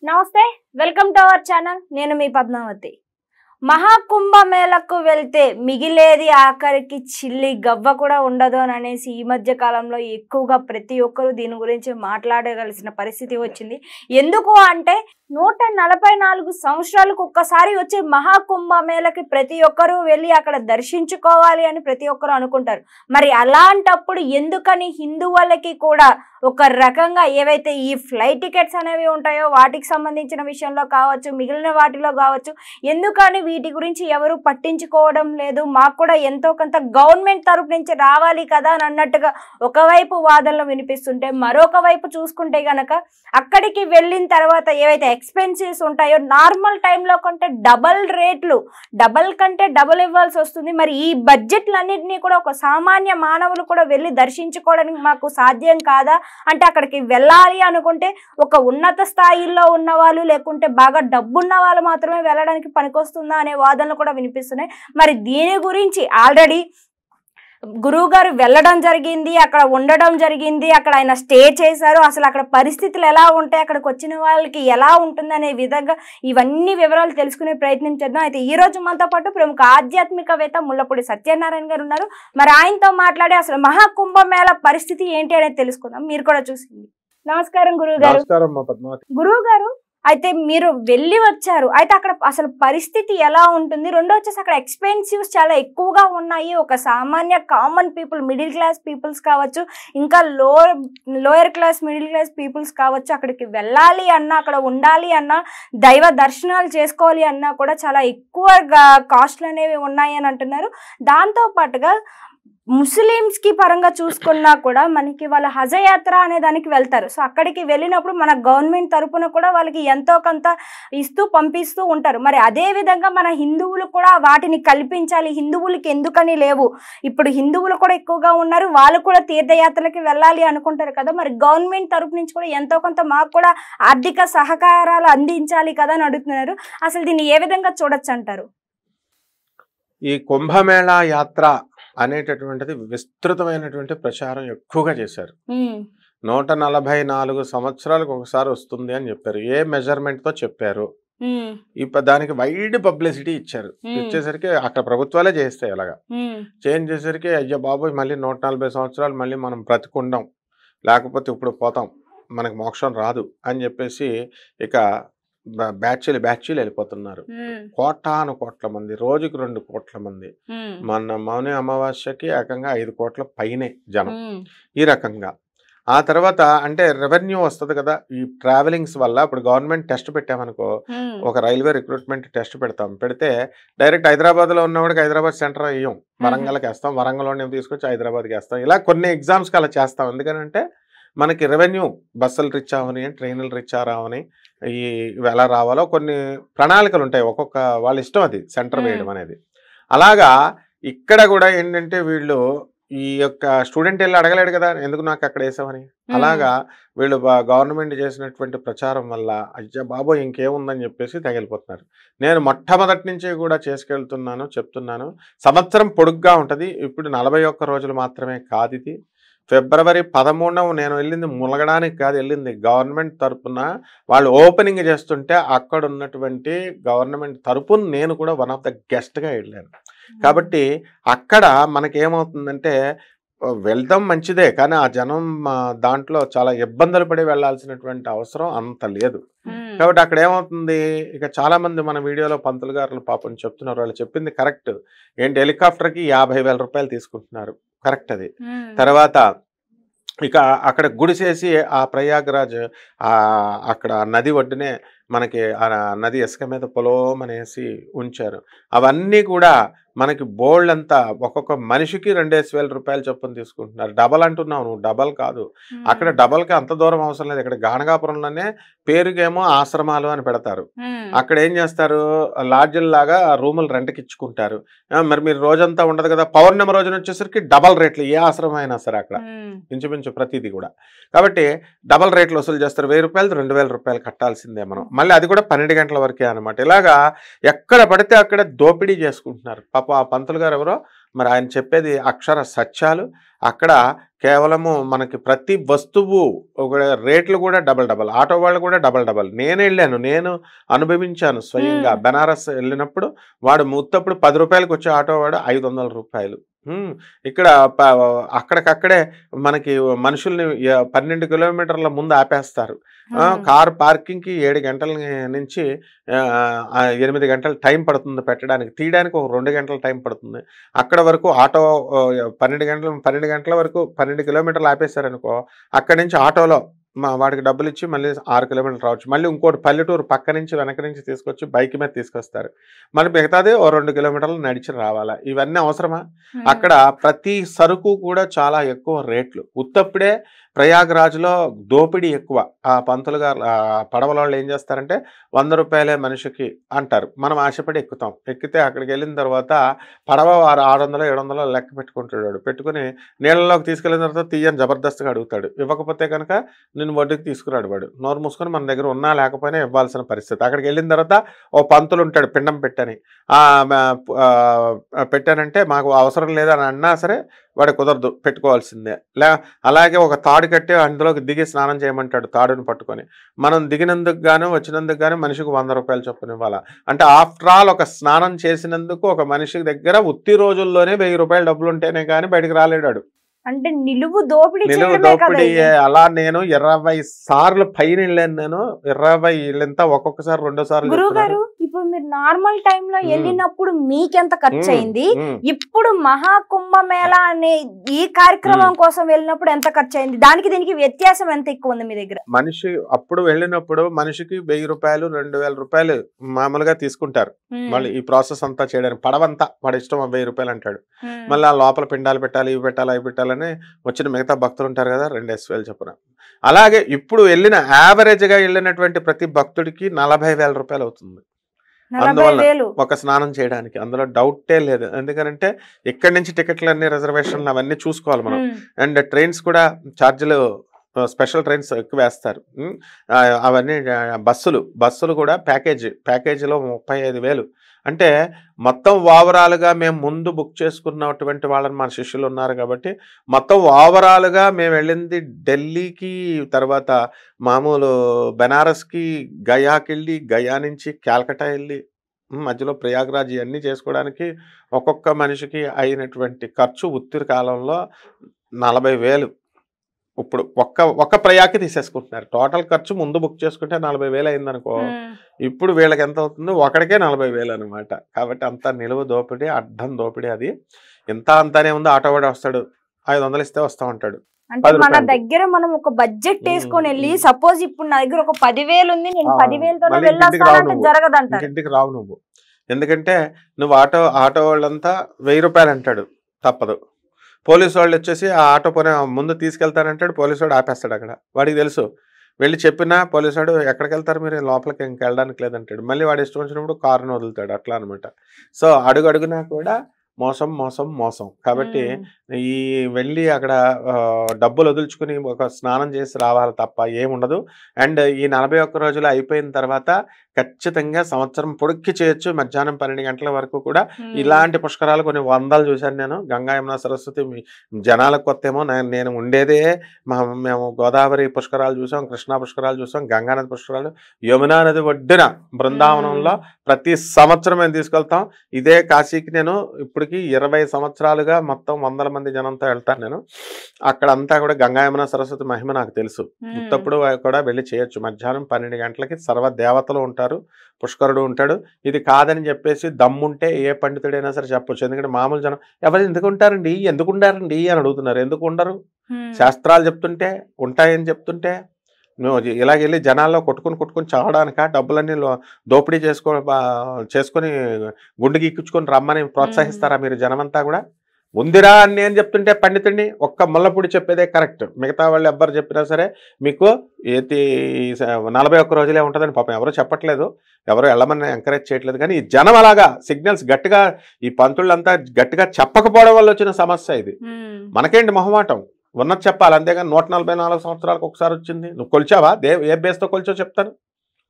నమస్తే, welcome to our channel. నేను మీ పద్మావతి. మహాకుంభ మేళకు వెళ్తే మిగిలేది ఆఖరికి చిల్లి గవ్వ కూడా ఉండదు అని అనేసి ఈ మధ్య కాలంలో ఎక్కువగా ప్రతి ఒక్కరూ దీని గురించి మాట్లాడగలిసిన పరిస్థితి వచ్చింది. ఎందుకు అంటే 144 సంవత్సరాలకు ఒక్కసారి వచ్చే మహాకుంభ మేళకి ప్రతి ఒక్కరూ వెళ్ళి అక్కడ దర్శించుకోవాలి అని ప్రతి ఒక్కరూ అనుకుంటారు. మరి అలాంటప్పుడు ఎందుకని హిందువులకి కూడా ఒక రకంగా ఏవైతే ఈ ఫ్లైట్ టికెట్స్ అనేవి ఉంటాయో వాటికి సంబంధించిన విషయంలో కావచ్చు, మిగిలిన వాటిలో కావచ్చు, ఎందుకని వీటి గురించి ఎవరు పట్టించుకోవడం లేదు? మాకు కూడా ఎంతో కొంత గవర్నమెంట్ తరపు నుంచి రావాలి కదా అని అన్నట్టుగా ఒకవైపు వాదనలు వినిపిస్తుంటే, మరొక వైపు చూసుకుంటే గనక అక్కడికి వెళ్ళిన తర్వాత ఏవైతే ఎక్స్పెన్సెస్ ఉంటాయో నార్మల్ టైంలో కంటే డబల్ కంటే డబల్ ఇవ్వాల్సి వస్తుంది. మరి ఈ బడ్జెట్లన్నింటినీ కూడా ఒక సామాన్య మానవులు కూడా వెళ్ళి దర్శించుకోవడానికి మాకు సాధ్యం కాదా? అంటే అక్కడికి వెళ్ళాలి అనుకుంటే ఒక ఉన్నత స్థాయిలో ఉన్న వాళ్ళు, లేకుంటే బాగా డబ్బున్న వాళ్ళు మాత్రమే వెళ్ళడానికి పనికొస్తుందా అనే వాదనలు కూడా వినిపిస్తున్నాయి. మరి దీని గురించి ఆల్రెడీ గురువు గారు వెళ్ళడం జరిగింది, అక్కడ ఉండడం జరిగింది, అక్కడ ఆయన స్టే చేశారు. అసలు అక్కడ పరిస్థితులు ఎలా ఉంటాయి, అక్కడికి వచ్చిన వాళ్ళకి ఎలా ఉంటుంది అనే విధంగా ఇవన్నీ వివరాలు తెలుసుకునే ప్రయత్నం చేద్దాం. అయితే ఈ రోజు మనతో పాటు ప్రముఖ ఆధ్యాత్మికవేత్త ముల్లపూడి సత్యనారాయణ గారు ఉన్నారు. మరి ఆయనతో మాట్లాడి అసలు మహాకుంభమేళ పరిస్థితి ఏంటి అనేది తెలుసుకుందాం. మీరు కూడా చూసింది. నమస్కారం గురువు గారు. గురువు గారు, అయితే మీరు వెళ్ళి వచ్చారు, అయితే అక్కడ అసలు పరిస్థితి ఎలా ఉంటుంది? రెండో వచ్చేసి అక్కడ ఎక్స్పెన్సివ్స్ చాలా ఎక్కువగా ఉన్నాయి. ఒక సామాన్య common people, middle class peoples కావచ్చు, ఇంకా lower class middle class peoples కావచ్చు, అక్కడికి వెళ్ళాలి అన్నా, అక్కడ ఉండాలి అన్నా, దైవ దర్శనాలు చేసుకోవాలి అన్నా కూడా చాలా ఎక్కువగా కాస్ట్లు అనేవి ఉన్నాయి అని అంటున్నారు. దాంతో పాటుగా ముస్లిమ్స్ కి పరంగా చూసుకున్నా కూడా మనకి వాళ్ళ హజ్ యాత్ర అనే దానికి వెళ్తారు. సో అక్కడికి వెళ్ళినప్పుడు మన గవర్నమెంట్ తరపున కూడా వాళ్ళకి ఎంతో కొంత ఇస్తూ పంపిస్తూ ఉంటారు. మరి అదే విధంగా మన హిందువులు కూడా వాటిని కల్పించాలి. హిందువులకి ఎందుకని లేవు? ఇప్పుడు హిందువులు కూడా ఎక్కువగా ఉన్నారు, వాళ్ళు కూడా తీర్థయాత్రలకి వెళ్ళాలి అనుకుంటారు కదా. మరి గవర్నమెంట్ తరపు నుంచి కూడా ఎంతో కొంత మాకు కూడా ఆర్థిక సహకారాలు అందించాలి కదా అని అడుగుతున్నారు. అసలు దీన్ని ఏ విధంగా చూడొచ్చు అంటారు? ఈ కుంభమేళా యాత్ర అనేటటువంటిది విస్తృతమైనటువంటి ప్రచారం ఎక్కువగా చేశారు. 144 సంవత్సరాలకు ఒకసారి వస్తుంది అని చెప్పారు. ఏ మెజర్మెంట్ తో చెప్పారు, ఇప్పుడు దానికి వైడ్ పబ్లిసిటీ ఇచ్చారు. ఇచ్చేసరికి అక్కడ ప్రభుత్వాలే చేస్తాయి. అలాగా చేంజ్ చేసరికి అయ్యో బాబోయ్, మళ్ళీ 140 సంవత్సరాలు మళ్ళీ మనం బ్రతుకుందాం, లేకపోతే ఇప్పుడు పోతాం, మనకు మోక్షం రాదు అని చెప్పేసి ఇక బ్యాచ్లు వెళ్ళిపోతున్నారు. కోటాను కోట్ల మంది, రోజుకి 2 కోట్ల మంది. మన మౌని అమావాస్యకి ఏకంగా 5 కోట్ల పైనే జనం. ఈ రకంగా ఆ తర్వాత అంటే రెవెన్యూ వస్తుంది కదా ఈ ట్రావెలింగ్స్ వల్ల. ఇప్పుడు గవర్నమెంట్ టెస్ట్ పెట్టామనుకో, ఒక రైల్వే రిక్రూట్మెంట్ టెస్ట్ పెడితే డైరెక్ట్ హైదరాబాద్లో ఉన్నవాడికి హైదరాబాద్ సెంటర్ వేయం, వరంగల్కి వేస్తాం, వరంగల్లోనే తీసుకొచ్చి హైదరాబాద్కి వేస్తాం. ఇలా కొన్ని ఎగ్జామ్స్కి అలా చేస్తాం. ఎందుకంటే మనకి రెవెన్యూ బస్సులు రిచ్ అవని, ట్రైన్లు రిచ్ రావని, ఇవి ఎలా రావాలో కొన్ని ప్రణాళికలు ఉంటాయి. ఒక్కొక్క వాళ్ళ ఇష్టం అది సెంటర్ వేయడం అనేది. అలాగా ఇక్కడ కూడా ఏంటంటే వీళ్ళు ఈ యొక్క స్టూడెంట్ వెళ్ళి అడగలేడు కదా ఎందుకు నాకు అక్కడ వేసామని. అలాగా వీళ్ళు గవర్నమెంట్ చేసినటువంటి ప్రచారం వల్ల అయ్యా బాబో ఇంకేముందని చెప్పేసి తగిలిపోతున్నారు. నేను మొట్టమొదటి నుంచి కూడా చేసుకెళ్తున్నాను, చెప్తున్నాను. సంవత్సరం పొడుగ్గా ఉంటుంది. ఇప్పుడు 41 రోజులు మాత్రమే కాదు ఇది. ఫిబ్రవరి 13వ నేను వెళ్ళింది ములగడానికి కాదు, వెళ్ళింది గవర్నమెంట్ తరపున వాళ్ళు ఓపెనింగ్ చేస్తుంటే అక్కడ ఉన్నటువంటి గవర్నమెంట్ తరపున నేను కూడా వన్ ఆఫ్ ద గెస్ట్గా వెళ్ళాను. కాబట్టి అక్కడ మనకేమవుతుందంటే వెళ్దాం మంచిదే, కానీ ఆ జనం దాంట్లో చాలా ఇబ్బందులు పడి వెళ్లాల్సినటువంటి అవసరం అంత లేదు. కాబట్టి అక్కడ ఏమవుతుంది, ఇక చాలా మంది మన వీడియోలో పంతులు గారు పాపం చెప్తున్నారు, వాళ్ళు చెప్పింది కరెక్ట్. ఏంటి, హెలికాప్టర్కి 50,000 రూపాయలు తీసుకుంటున్నారు, కరెక్ట్ అది. తర్వాత ఇక అక్కడ గుడిసేసి ఆ ప్రయాగ్రాజ్ అక్కడ నది ఒడ్డునే మనకి ఆ నది ఇసుక మీద పొలోమనేసి ఉంచారు. అవన్నీ కూడా మనకి బోల్డ్ అంతా ఒక్కొక్క మనిషికి 2,000 రూపాయలు చొప్పున తీసుకుంటున్నారు. డబల్ అంటున్నావు నువ్వు, డబల్ కాదు. అక్కడ డబల్కి అంత దూరం అవసరం లేదు. ఇక్కడ గానగాపురంలోనే పేరుకేమో ఆశ్రమాలు అని పెడతారు. అక్కడ ఏం చేస్తారు, లాడ్జిల్లాగా రూములు రెంట్కి ఇచ్చుకుంటారు. మరి మీరు రోజంతా ఉండదు కదా, పౌర్ణమి రోజున వచ్చేసరికి డబల్ రేట్లు, ఏ ఆశ్రమం అయినా సరే అక్కడ ఇంచుమించు ప్రతిదీ కూడా. కాబట్టి డబల్ రేట్లు వసూలు చేస్తారు. 1,000 రూపాయలు 2,000 రూపాయలు కట్టాల్సిందే మనం. మళ్ళీ అది కూడా 12 గంటల వరకే అనమాట. ఇలాగా ఎక్కడ పడితే అక్కడ దోపిడీ చేసుకుంటున్నారు. పాప ఆ పంతులు గారు ఎవరో మరి ఆయన చెప్పేది అక్షర సత్యాలు. అక్కడ కేవలము మనకి ప్రతి వస్తువు ఒక రేట్లు కూడా డబల్. ఆటో వాళ్ళు కూడా డబల్. నేను వెళ్ళాను, నేను అనుభవించాను స్వయంగా. బెనారస్ వెళ్ళినప్పుడు వాడు ముత్తప్పుడు 10 రూపాయలకి వచ్చే ఆటో వాడు 500 రూపాయలు. ఇక్కడ అక్కడికక్కడే మనకి మనుషుల్ని 12 కిలోమీటర్ల ముందు ఆపేస్తారు. కార్ పార్కింగ్కి 7 గంటల నుంచి 8 గంటల టైం పడుతుంది పెట్టడానికి, తీయడానికి ఒక 2 గంటల టైం పడుతుంది. అక్కడ వరకు ఆటో 12 గంటల వరకు 12 కిలోమీటర్లు ఆపేశారనుకో, అక్కడి నుంచి ఆటోలో వాడికి డబ్బులు ఇచ్చి మళ్ళీ 6 కిలోమీటర్లు రావచ్చు. మళ్ళీ ఇంకోటి పల్లెటూరు పక్క నుంచి వెనక నుంచి తీసుకొచ్చి బైక్ మీద తీసుకొస్తారు. మళ్ళీ మిగతాది ఓ 2 కిలోమీటర్లు నడిచి రావాలా. ఇవన్నీ అవసరమా? అక్కడ ప్రతి సరుకు కూడా చాలా ఎక్కువ రేట్లు. ఉత్తప్పుడే ప్రయాగ్రాజ్లో దోపిడీ ఎక్కువ. ఆ పంతులు గారు పడవల వాళ్ళు ఏం చేస్తారంటే 100 రూపాయలే మనిషికి అంటారు. మనం ఆశపడి ఎక్కుతాం. ఎక్కితే అక్కడికి వెళ్ళిన తర్వాత పడవ 600 700 లెక్క పెట్టుకుంటాడు. పెట్టుకుని నీళ్ళలోకి తీసుకెళ్ళిన తర్వాత తీయని జబర్దస్త్గా అడుగుతాడు. ఇవ్వకపోతే కనుక నేను వడ్డీకి తీసుకురాడు వాడు. నోరు మూసుకొని మన దగ్గర ఉన్నా లేకపోయినా ఇవ్వాల్సిన పరిస్థితి. అక్కడికి వెళ్ళిన తర్వాత ఓ పంతులు ఉంటాడు పిండం పెట్టని. పెట్టానంటే మాకు అవసరం లేదని అన్నా సరే వాడు కుదరదు, పెట్టుకోవాల్సిందే. అలాగే ఒక తాడు కట్టి అందులోకి దిగి స్నానం చేయమంటాడు తాడుని పట్టుకొని. మనం దిగినందుకు గాను వచ్చినందుకు గాను మనిషికి 100 రూపాయలు చొప్పున ఇవ్వాలా. అంటే ఆఫ్టర్ ఆల్ ఒక స్నానం చేసినందుకు ఒక మనిషి దగ్గర ఉత్తి రోజుల్లోనే 1000 రూపాయలు డబ్బులు ఉంటేనే కానీ బయటకు రాలేడాడు. అంటే నిలువు దోపిడీ. అలా నేను 20 సార్లు పైన వెళ్ళాను. నేను 20 వెళ్ళంతా ఒక్కొక్కసారి 2 సార్లు. గురువుగారు, ఇప్పుడు మీరు నార్మల్ టైంలో వెళ్ళినప్పుడు మీకెంత ఖర్చు అయింది, ఇప్పుడు మహాకుంభమేళ అనే ఈ కార్యక్రమం కోసం వెళ్ళినప్పుడు ఎంత ఖర్చు అయింది, దానికి దీనికి వ్యత్యాసం ఎంత ఎక్కువ ఉంది మీ దగ్గర? మనిషి అప్పుడు వెళ్ళినప్పుడు మనిషికి 1000 రూపాయలు 2000 రూపాయలు మామూలుగా తీసుకుంటారు. మళ్ళీ ఈ ప్రాసెస్ అంతా చేయడానికి పడవంతా వాడి ఇష్టం 1000 రూపాయలు అంటాడు. మళ్ళీ ఆ లోపల పిండాలు పెట్టాలి, ఇవి పెట్టాలి, అవి పెట్టాలని వచ్చిన మిగతా భక్తులు ఉంటారు కదా, 2 SVL చొప్పున. అలాగే ఇప్పుడు వెళ్ళిన యావరేజ్గా వెళ్ళినటువంటి ప్రతి భక్తుడికి 40,000 రూపాయలు అవుతుంది. అందువల్ల ఒక స్నానం చేయడానికి అందులో డౌటే లేదు. ఎందుకంటే ఇక్కడి నుంచి టికెట్లన్నీ రిజర్వేషన్లు అవన్నీ చూసుకోవాలి మనం. అండ్ ట్రైన్స్ కూడా ఛార్జీలు స్పెషల్ ట్రైన్స్ ఎక్కువ వేస్తారు. అవన్నీ బస్సులు కూడా ప్యాకేజీలో 35,000. అంటే మొత్తం ఓవరాల్గా మేము ముందు బుక్ చేసుకున్నటువంటి వాళ్ళని మన శిష్యులు ఉన్నారు కాబట్టి మొత్తం ఓవరాల్గా మేము వెళ్ళింది ఢిల్లీకి, తర్వాత మామూలు బెనారస్కి, గయాకి వెళ్ళి, గయా నుంచి క్యాల్కటా వెళ్ళి మధ్యలో ప్రయాగ్రాజ్ ఇవన్నీ చేసుకోవడానికి ఒక్కొక్క మనిషికి అయినటువంటి ఖర్చు ఉత్తిరి కాలంలో 40,000. ఇప్పుడు ఒక్క ప్రయాగ్కి తీసేసుకుంటున్నారు. టోటల్ ఖర్చు ముందు బుక్ చేసుకుంటే 40,000 అయిందనుకో, ఇప్పుడు వీళ్ళకి ఎంత అవుతుందో ఒకడికే 40,000 అనమాట. కాబట్టి అంత నిలువ దోపిడీ, అడ్డం దోపిడీ. అది ఇంత అంతానే ఉంది. ఆటో వాడు వస్తాడు, 500 ఇస్తే వస్తా ఉంటాడు. అంటే మన దగ్గర మనం ఒక బడ్జెట్ వేసుకొని వెళ్ళి, సపోజ్ ఇప్పుడు నా దగ్గర ఒక 10,000 ఉంది, నేను 10,000తోనే వెళ్ళాలంటే జరగదంట. ఇంటికి రావు నువ్వు. ఎందుకంటే నువ్వు ఆటో వాళ్ళంతా 1000 రూపాయలు అంటాడు, తప్పదు. పోలీసు వాళ్ళు వచ్చేసి ఆ ఆటో పోనీ ముందు తీసుకెళ్తానంటాడు, పోలీసు వాడు ఆపేస్తాడు అక్కడ. వాడికి తెలుసు, వెళ్ళి చెప్పినా పోలీసు వాడు ఎక్కడికి వెళ్తారు మీరు, లోపలికి ఇంక వెళ్ళడానికి లేదంటాడు. మళ్ళీ వాడు ఇష్టం వచ్చినప్పుడు కారును వదులుతాడు, అట్లా అనమాట. సో అడుగునా కూడా మోసం. కాబట్టి ఈ వెళ్ళి అక్కడ డబ్బులు వదులుచుకుని ఒక స్నానం చేసి రావాలి తప్ప ఏముండదు. అండ్ ఈ 41 రోజులు అయిపోయిన తర్వాత ఖచ్చితంగా సంవత్సరం పొడుక్కి చేయొచ్చు. మధ్యాహ్నం 12 గంటల వరకు కూడా ఇలాంటి పుష్కరాలు కొన్ని 100 చూశాను నేను. గంగా యమున సరస్వతి జనాలకు కొత్తేమో, నేను ఉండేదే మేము గోదావరి పుష్కరాలు చూసాం, కృష్ణా పుష్కరాలు చూసాం, గంగానది పుష్కరాలు, యమునా నది ఒడ్డున బృందావనంలో ప్రతి సంవత్సరం మేము తీసుకెళ్తాం. ఇదే కాశీకి నేను ఇప్పటికి 20 సంవత్సరాలుగా మొత్తం 100 మంది జనంతో వెళ్తాను నేను. అక్కడంతా కూడా గంగా యమున సరస్వతి మహిమ నాకు తెలుసు. ఉత్తప్పుడు కూడా వెళ్ళి చేయొచ్చు. మధ్యాహ్నం 12 గంటలకి సర్వ దేవతలు ఉంటారు, పుష్కరుడు ఉంటాడు. ఇది కాదని చెప్పేసి దమ్ముంటే ఏ పండితుడైనా సరే చెప్పొచ్చు. ఎందుకంటే మామూలు జనం ఎవరు ఎందుకుంటారండి అని అడుగుతున్నారు. ఎందుకు ఉండరు? శాస్త్రాలు చెప్తుంటే, ఉంటాయని చెప్తుంటే నువ్వు ఇలాగెళ్ళి జనాల్లో కొట్టుకుని చావడానిక? డబ్బులన్నీ దోపిడీ చేసుకొని గుండెకి ఇక్కించుకొని రమ్మని ప్రోత్సహిస్తారా మీరు జనమంతా కూడా? ఉందిరా అని నేను చెప్తుంటే పండితుడిని ఒక్క ముల్లపూడి చెప్పేదే కరెక్ట్. మిగతా వాళ్ళు ఎవ్వరు చెప్పినా సరే మీకు 41 రోజులే ఉంటుందని పాపం ఎవరు చెప్పట్లేదు, ఎవరు వెళ్ళమని ఎంకరేజ్ చేయట్లేదు. కానీ ఈ జనం అలాగా సిగ్నల్స్ గట్టిగా, ఈ పంతుళ్ళంతా గట్టిగా చెప్పకపోవడం వల్ల వచ్చిన సమస్య ఇది. మనకేంటి మొహమాటం, ఉన్నది చెప్పాలి. అంతేగాని 144 సంవత్సరాలకు ఒకసారి వచ్చింది. నువ్వు కొలిచావా? ఏ బేస్తో కొలిచో చెప్తాను.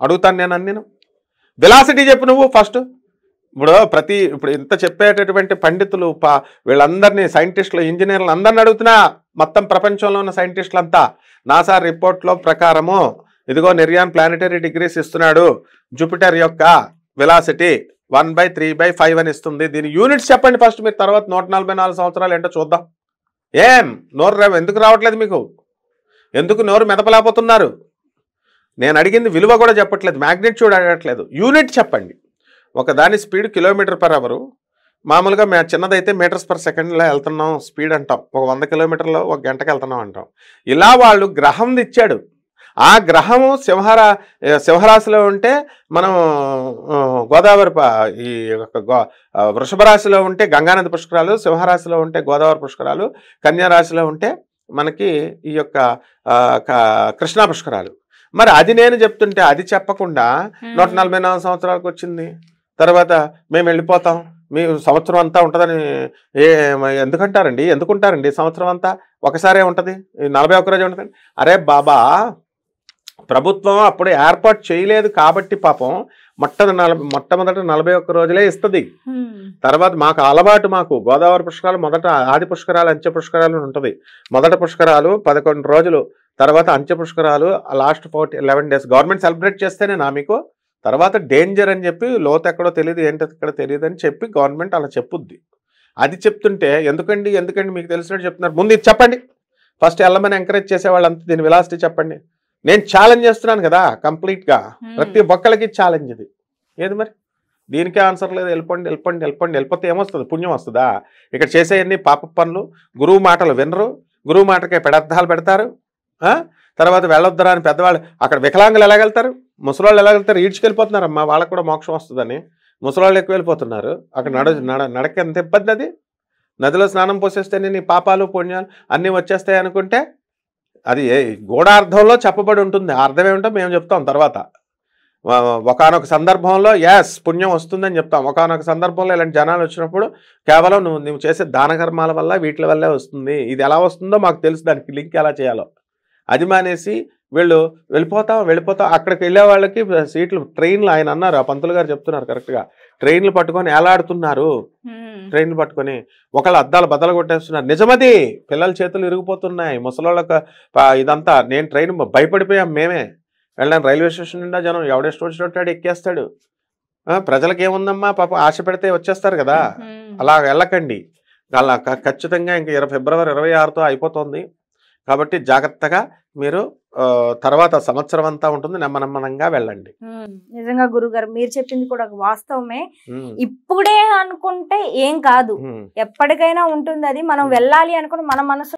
అడుగుతాను నేను అన్ని. వెలాసిటీ చెప్పు నువ్వు ఫస్ట్. ఇప్పుడు ఇంత చెప్పేటటువంటి పండితులు వీళ్ళందరినీ సైంటిస్టులు, ఇంజనీర్లు అందరిని అడుగుతున్నా, మొత్తం ప్రపంచంలో ఉన్న సైంటిస్టులు అంతా నాసా రిపోర్ట్లో ప్రకారము ఇదిగో నిర్యాన్ ప్లానెటరీ డిగ్రీస్ ఇస్తున్నాడు, జూపిటర్ యొక్క వెలాసిటీ 1/3/5 అని ఇస్తుంది. దీని యూనిట్స్ చెప్పండి ఫస్ట్ మీరు, తర్వాత 144 సంవత్సరాలు ఏంటో చూద్దాం. ఏం నోరు ఎందుకు రావట్లేదు మీకు? ఎందుకు నోరు మెదపలేకపోతున్నారు? నేను అడిగింది విలువ కూడా చెప్పట్లేదు, మ్యాగ్నిట్యూడ్ అడగట్లేదు, యూనిట్ చెప్పండి. ఒక దాని స్పీడ్ km/h, మామూలుగా చిన్నదైతే మీటర్స్/సెకండ్లో వెళ్తున్నాం స్పీడ్ అంటాం, ఒక 100 కిలోమీటర్లు ఒక గంటకి వెళ్తున్నాం అంటాం. ఇలా వాళ్ళు గ్రహం ఇచ్చాడు. ఆ గ్రహము సింహరాశిలో ఉంటే మనం గోదావరి, ఈ వృషభ రాశిలో ఉంటే గంగానది పుష్కరాలు, సింహరాశిలో ఉంటే గోదావరి పుష్కరాలు, కన్యా రాశిలో ఉంటే మనకి ఈ యొక్క కృష్ణా పుష్కరాలు. మరి అది నేను చెప్తుంటే అది చెప్పకుండా 144 సంవత్సరాలకు వచ్చింది, తర్వాత మేము వెళ్ళిపోతాం, మీ సంవత్సరం అంతా ఉంటుందని ఎందుకుంటారండి? సంవత్సరం అంతా ఒకసారే ఉంటుంది, 41 రోజు ఉంటుంది. అరే బాబా, ప్రభుత్వం అప్పుడు ఏర్పాటు చేయలేదు కాబట్టి పాపం మొట్టమొదట 41 రోజులే ఇస్తుంది. తర్వాత మాకు అలవాటు, మాకు గోదావరి పుష్కరాలు మొదట ఆది పుష్కరాలు, అంత్య పుష్కరాలు ఉంటుంది. మొదట పుష్కరాలు 11 రోజులు, తర్వాత అంత్య పుష్కరాలు లాస్ట్ 11 days గవర్నమెంట్ సెలబ్రేట్ చేస్తేనే మీకు. తర్వాత డేంజర్ అని చెప్పి, లోతు ఎక్కడో తెలియదు, ఏంటో ఎక్కడ తెలియదు అని చెప్పి గవర్నమెంట్ అలా చెప్పుద్ది. అది చెప్తుంటే ఎందుకండి మీకు తెలిసినట్టు చెప్తున్నారు. ముందు ఇది చెప్పండి ఫస్ట్. వెళ్ళమని ఎంకరేజ్ చేసేవాళ్ళంతా దీని వెలాసిటీ చెప్పండి. నేను ఛాలెంజ్ చేస్తున్నాను కదా కంప్లీట్గా, ప్రతి ఒక్కరికి ఛాలెంజ్ ఇది. ఏది మరి దీనికే ఆన్సర్ లేదు. వెళ్ళిపోతే ఏమొస్తుంది? పుణ్యం వస్తుందా? ఇక్కడ చేసేవన్నీ పాప పనులు. గురువు మాటలు వినరు, గురువు మాటకే పెడర్థాలు పెడతారు. తర్వాత వెళ్ళొద్దరా అని పెద్దవాళ్ళు, అక్కడ వికలాంగులు ఎలా వెళ్తారు, ముసలాళ్ళు ఎలా వెళ్తారు? ఈడ్చుకెళ్ళిపోతున్నారమ్మా, వాళ్ళకు కూడా మోక్షం వస్తుందని ముసలాళ్ళు ఎక్కువ వెళ్ళిపోతున్నారు. అక్కడ నడక ఎంత ఇబ్బంది. అది నదిలో స్నానం పోసేస్తే నీ పాపాలు పుణ్యాలు అన్నీ వచ్చేస్తాయి అనుకుంటే అది గూఢార్థంలో చెప్పబడి ఉంటుంది. అర్థం ఏమిటో మేము చెప్తాం తర్వాత. ఒకానొక సందర్భంలో పుణ్యం వస్తుందని చెప్తాం. ఒకానొక సందర్భంలో ఇలాంటి జనాలు వచ్చినప్పుడు కేవలం నువ్వు చేసే దాన కర్మాల వల్ల వీటి వల్లే వస్తుంది. ఇది ఎలా వస్తుందో మాకు తెలుసు, దానికి లింక్ ఎలా చేయాలో. అది మానేసి వీళ్ళు వెళ్ళిపోతాం. అక్కడికి వెళ్ళే వాళ్ళకి సీట్లు, ట్రైన్లు, ఆయన అన్నారు, ఆ పంతులు గారు చెప్తున్నారు కరెక్ట్గా, ట్రైన్లు పట్టుకొని ఎలాడుతున్నారు. ట్రైన్లు పట్టుకొని ఒకళ్ళు అద్దాలు బద్దలు కొట్టేస్తున్నారు. నిజమది, పిల్లల చేతులు ఇరిగిపోతున్నాయి, ముసలోళ్ళకి ఇదంతా. నేను ట్రైన్ భయపడిపోయాం మేమే. వెళ్ళాను రైల్వే స్టేషన్ నిండా జనం, ఎవడెస్ట్ వచ్చినట్టు ఎక్కేస్తాడు. ప్రజలకు ఏముందమ్మా, పాప ఆశ పెడితే వచ్చేస్తారు కదా. అలా వెళ్ళకండి. అలా ఖచ్చితంగా ఇంక ఫిబ్రవరి 26తో అయిపోతుంది కాబట్టి జాగ్రత్తగా మీరు తర్వాత సంవత్సరం అంతా ఉంటుంది, నెమ్మనంగా వెళ్ళండి. నిజంగా గురుగారు మీరు చెప్పింది కూడా వాస్తవమే. ఇప్పుడే అనుకుంటే ఏం కాదు, ఎప్పటికైనా ఉంటుంది. అది మనం వెళ్ళాలి అనుకుని మన మనసు